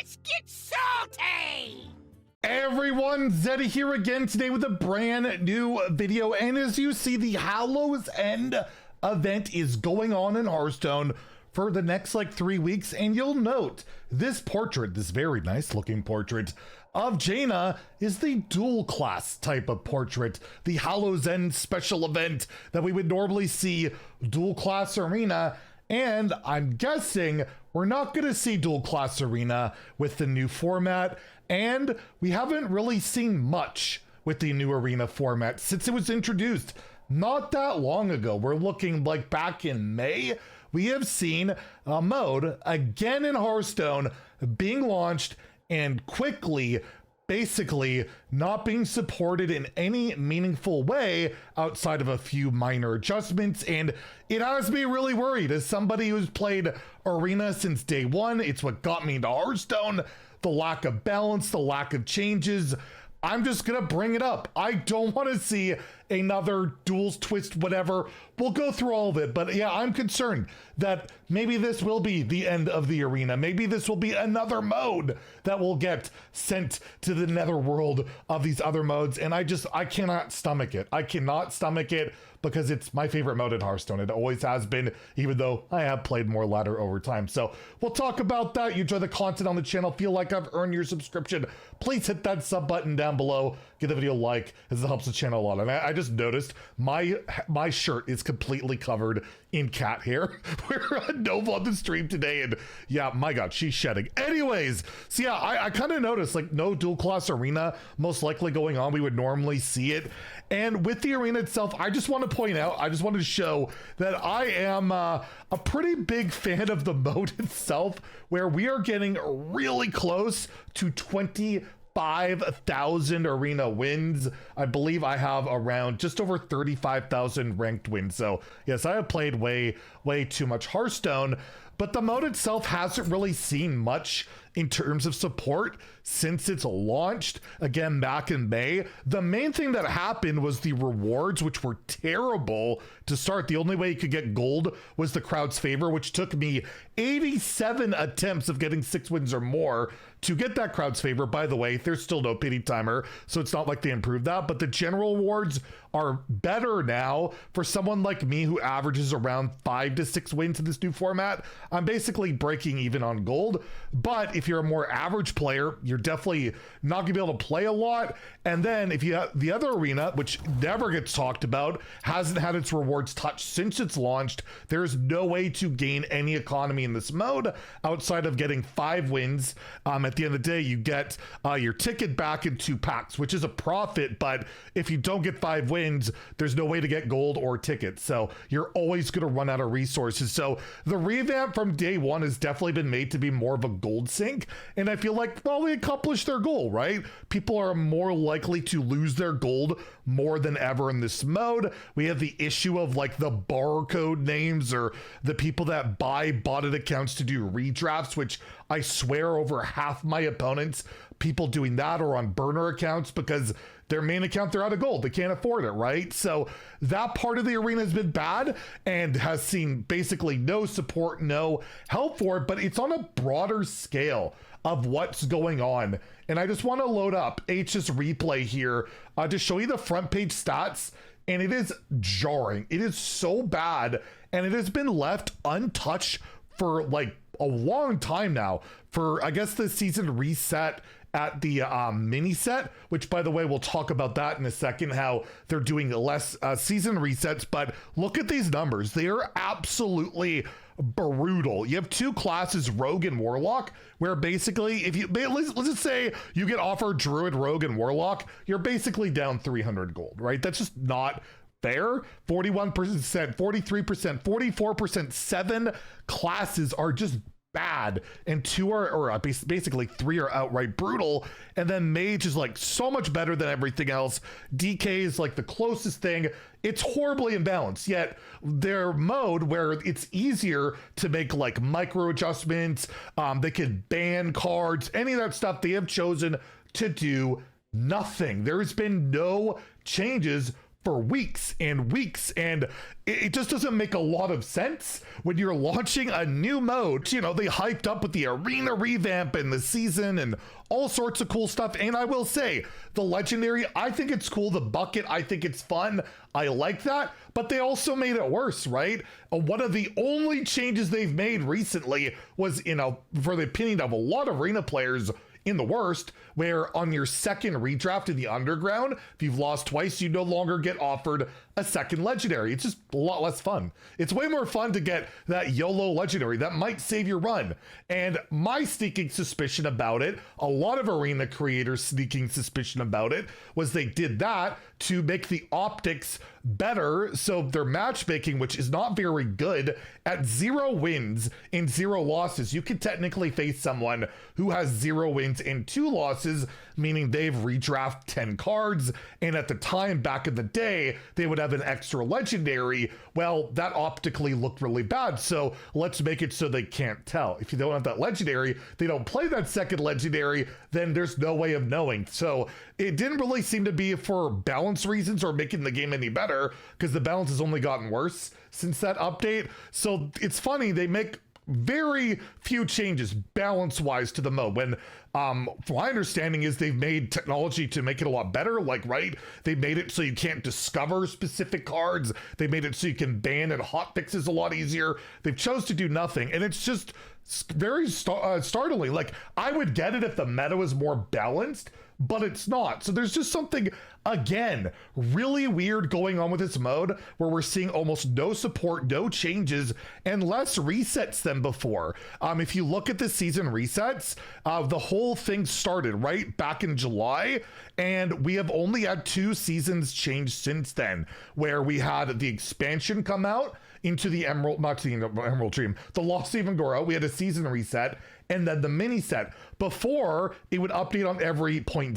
Let's get salty! Everyone, Zeddy here again today with a brand new video, and as you see, the Hallows End event is going on in Hearthstone for the next 3 weeks, and you'll note this portrait, this very nice looking portrait of Jaina, is the dual class type of portrait, the Hallows End special event that we would normally see dual class arena. And I'm guessing we're not going to see dual class arena with the new format, and we haven't really seen much with the new arena format since it was introduced not that long ago. We're looking like back in May. We have seen a mode again in Hearthstone being launched and quickly basically not being supported in any meaningful way outside of a few minor adjustments, and it has me really worried. As somebody who's played arena since day one, it's what got me into Hearthstone. The lack of balance, the lack of changes. I'm just gonna bring it up. I don't want to see another duels twist, whatever. We'll go through all of it, but yeah, I'm concerned that maybe this will be the end of the arena. Maybe this will be another mode that will get sent to the netherworld of these other modes, and I cannot stomach it. I cannot stomach it because it's my favorite mode in Hearthstone. It always has been, even though I have played more ladder over time. So we'll talk about that. You enjoy the content on the channel, feel like I've earned your subscription, please hit that sub button down below. Give the video a like, as it helps the channel a lot. And I just noticed my shirt is completely covered in cat hair. We're on Nova on the stream today, and yeah, my god, she's shedding. Anyways, so yeah, I kind of noticed no dual class arena most likely going on. We would normally see it. And with the arena itself, I just want to point out, I just wanted to show that I am a pretty big fan of the mode itself, where we are getting really close to 25,000 arena wins. I believe I have around just over 35,000 ranked wins. So yes, I have played way too much Hearthstone, but the mode itself hasn't really seen much in terms of support since it's launched again back in May. The main thing that happened was the rewards, which were terrible to start. The only way you could get gold was the crowd's favor, which took me 87 attempts of getting 6 wins or more to get that crowd's favor. By the way, there's still no pity timer, so it's not like they improved that, but the general rewards are better now for someone like me who averages around 5 to 6 wins in this new format. I'm basically breaking even on gold, but if you're a more average player, you're definitely not gonna be able to play a lot. And then if you have the other arena, which never gets talked about, hasn't had its rewards touched since it's launched, there's no way to gain any economy in this mode outside of getting 5 wins. At the end of the day, you get your ticket back in 2 packs, which is a profit, but if you don't get 5 wins, there's no way to get gold or tickets. So you're always gonna run out of resources. So the revamp from day one has definitely been made to be more of a gold sink. And I feel like, well, they accomplished their goal, right? People are more likely to lose their gold more than ever in this mode. We have the issue of the barcode names, or the people that buy botted accounts to do redrafts, which I swear over half my opponents, people doing that are on burner accounts because their main account, they're out of gold. They can't afford it, right? So that part of the arena has been bad and has seen basically no support, no help for it, but it's on a broader scale of what's going on. And I just want to load up H's replay here to show you the front page stats, and it is jarring. It is so bad, and it has been left untouched for a long time now. For I guess the season reset at the mini set, which by the way, we'll talk about that in a second, how they're doing less season resets. But look at these numbers. They are absolutely brutal. You have 2 classes, Rogue and Warlock, where basically if you, let's just say you get offered Druid, Rogue, and Warlock, you're basically down 300 gold, right? That's just not fair. 41%, 43%, 44%, 7 classes are just bad, and 2 are, or basically 3 are outright brutal, and then Mage is so much better than everything else. DK is the closest thing. It's horribly imbalanced, yet their mode where it's easier to make micro adjustments, they could ban cards, any of that stuff, they have chosen to do nothing. There has been no changes for weeks and weeks, and it just doesn't make a lot of sense when you're launching a new mode. You know, they hyped up with the arena revamp and the season and all sorts of cool stuff. And I will say, the legendary, I think it's cool. The bucket, I think it's fun. I like that, but they also made it worse, right? One of the only changes they've made recently was, you know, for the opinion of a lot of arena players, in the worst, where on your second redraft in the underground, if you've lost twice, you no longer get offered a second legendary. It's just a lot less fun. It's way more fun to get that YOLO legendary that might save your run. And my sneaking suspicion about it, a lot of arena creators' sneaking suspicion about it, was they did that to make the optics better. So their matchmaking, which is not very good, at 0 wins and 0 losses, you could technically face someone who has 0 wins and 2 losses, meaning they've redraft 10 cards. And at the time, back in the day, they would have an extra legendary. Well, that optically looked really bad. So let's make it so they can't tell. If you don't have that legendary, they don't play that second legendary, then there's no way of knowing. So it didn't really seem to be for balance reasons or making the game any better, because the balance has only gotten worse since that update. So it's funny, they make very few changes balance wise to the mode, when from my understanding is they've made technology to make it a lot better. Like, right, they made it so you can't discover specific cards, they made it so you can ban and hotfix is a lot easier. They've chose to do nothing, and it's just very startling. Like, I would get it if the meta was more balanced, but it's not. So there's just something, again, really weird going on with this mode, where we're seeing almost no support, no changes, and less resets than before. If you look at the season resets, the whole thing started right back in July, and we have only had 2 seasons change since then, where we had the expansion come out into the Emerald, not the Emerald Dream, the Lost Haven Gora. We had a season reset, and then the mini set. Before, it would update on every 0.0,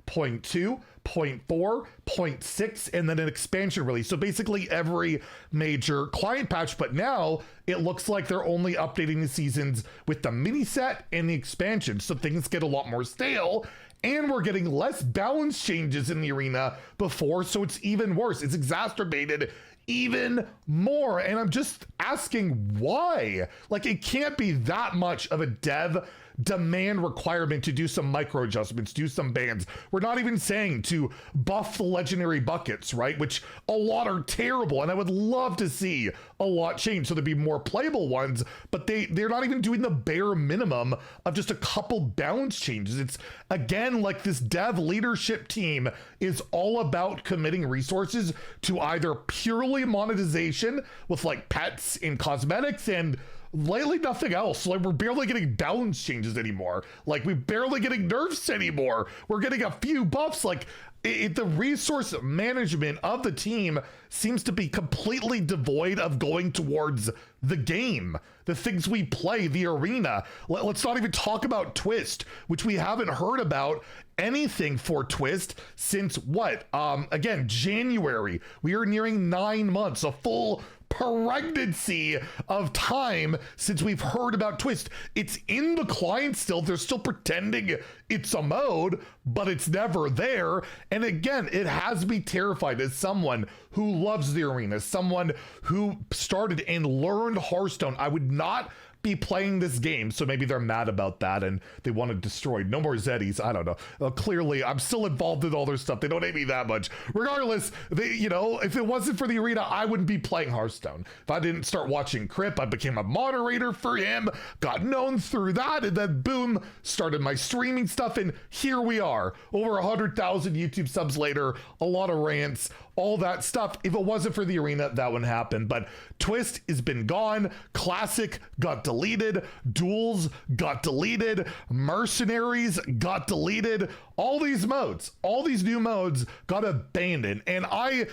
0.2, 0.4, 0.6, and then an expansion release. So basically every major client patch, but now it looks like they're only updating the seasons with the mini set and the expansion. So things get a lot more stale, and we're getting less balance changes in the arena before, so it's even worse. It's exacerbated even more, and I'm just asking why. Like, it can't be that much of a dev demand requirement to do some micro adjustments, do some bans. We're not even saying to buff the legendary buckets, right? Which a lot are terrible, and I would love to see a lot change so there'd be more playable ones, but they're not even doing the bare minimum of just a couple balance changes. It's, again, like this dev leadership team is all about committing resources to either purely monetization with like pets and cosmetics, and lately nothing else. Like, we're barely getting balance changes anymore. Like, we're barely getting nerfs anymore. We're getting a few buffs. Like, the resource management of the team seems to be completely devoid of going towards the game, the things we play, the arena. Let's not even talk about Twist, which we haven't heard about anything for Twist since what? Again, January. We are nearing 9 months, a full pregnancy of time since we've heard about Twist. It's in the client still. They're still pretending it's a mode, but it's never there. And again, it has me terrified as someone who loves the arena, someone who started and learned Hearthstone. I would not be playing this game, so maybe they're mad about that and they want to destroy. No more Zeddys. I don't know. Clearly, I'm still involved in all their stuff. They don't hate me that much. Regardless, they, you know, if it wasn't for the arena, I wouldn't be playing Hearthstone. If I didn't start watching Crip, I became a moderator for him, got known through that, and then boom, started my streaming stuff, and here we are, over 100,000 YouTube subs later, a lot of rants, all that stuff. If it wasn't for the arena, that wouldn't happen. But Twist has been gone. Classic got deleted. Duels got deleted. Mercenaries got deleted. All these modes, all these new modes got abandoned. And I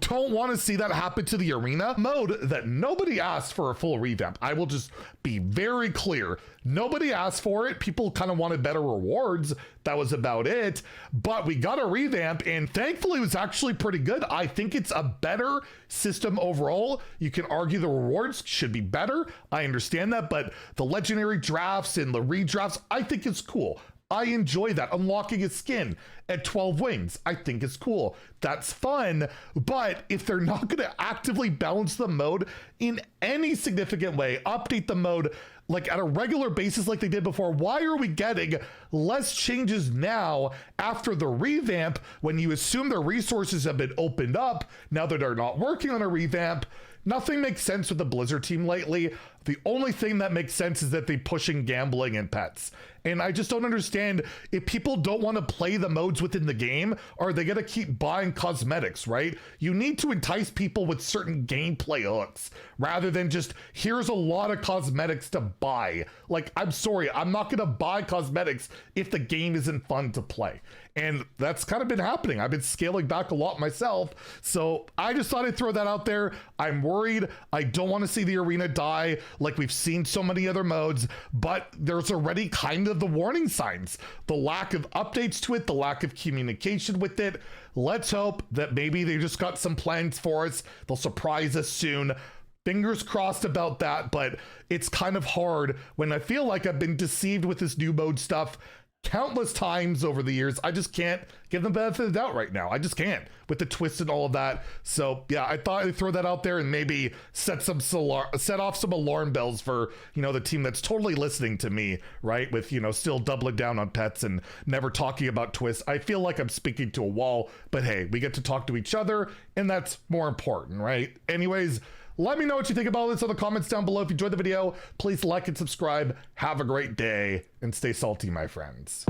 don't want to see that happen to the arena mode that nobody asked for a full revamp. I will just be very clear. Nobody asked for it. People kind of wanted better rewards. That was about it. But we got a revamp, and thankfully it was actually pretty good. I think it's a better system overall. You can argue the rewards should be better. I understand that, but the legendary drafts and the redrafts, I think it's cool. I enjoy that. Unlocking a skin at 12 wings, I think is cool. That's fun. But if they're not going to actively balance the mode in any significant way, update the mode like at a regular basis like they did before, why are we getting less changes now after the revamp when you assume their resources have been opened up now that they're not working on a revamp? Nothing makes sense with the Blizzard team lately. The only thing that makes sense is that they're pushing gambling and pets. And I just don't understand, if people don't want to play the modes within the game, are they going to keep buying cosmetics, right? You need to entice people with certain gameplay hooks rather than just, here's a lot of cosmetics to buy. Like, I'm sorry, I'm not going to buy cosmetics if the game isn't fun to play. And that's kind of been happening. I've been scaling back a lot myself. So I just thought I'd throw that out there. I'm worried. I don't want to see the arena die like we've seen so many other modes, but there's already kind of the warning signs. The lack of updates to it, the lack of communication with it. Let's hope that maybe they just got some plans for us. They'll surprise us soon. Fingers crossed about that, but it's kind of hard when I feel like I've been deceived with this new mode stuff countless times over the years. I just can't give them the benefit of the doubt right now. I just can't, with the twist and all of that. So yeah, I thought I'd throw that out there and maybe set off some alarm bells for, you know, the team that's totally listening to me, right? With, you know, still doubling down on pets and never talking about twists. I feel like I'm speaking to a wall, but hey, we get to talk to each other, and that's more important, right? Anyways, let me know what you think about this in the comments down below. If you enjoyed the video, please like and subscribe. Have a great day and stay salty, my friends.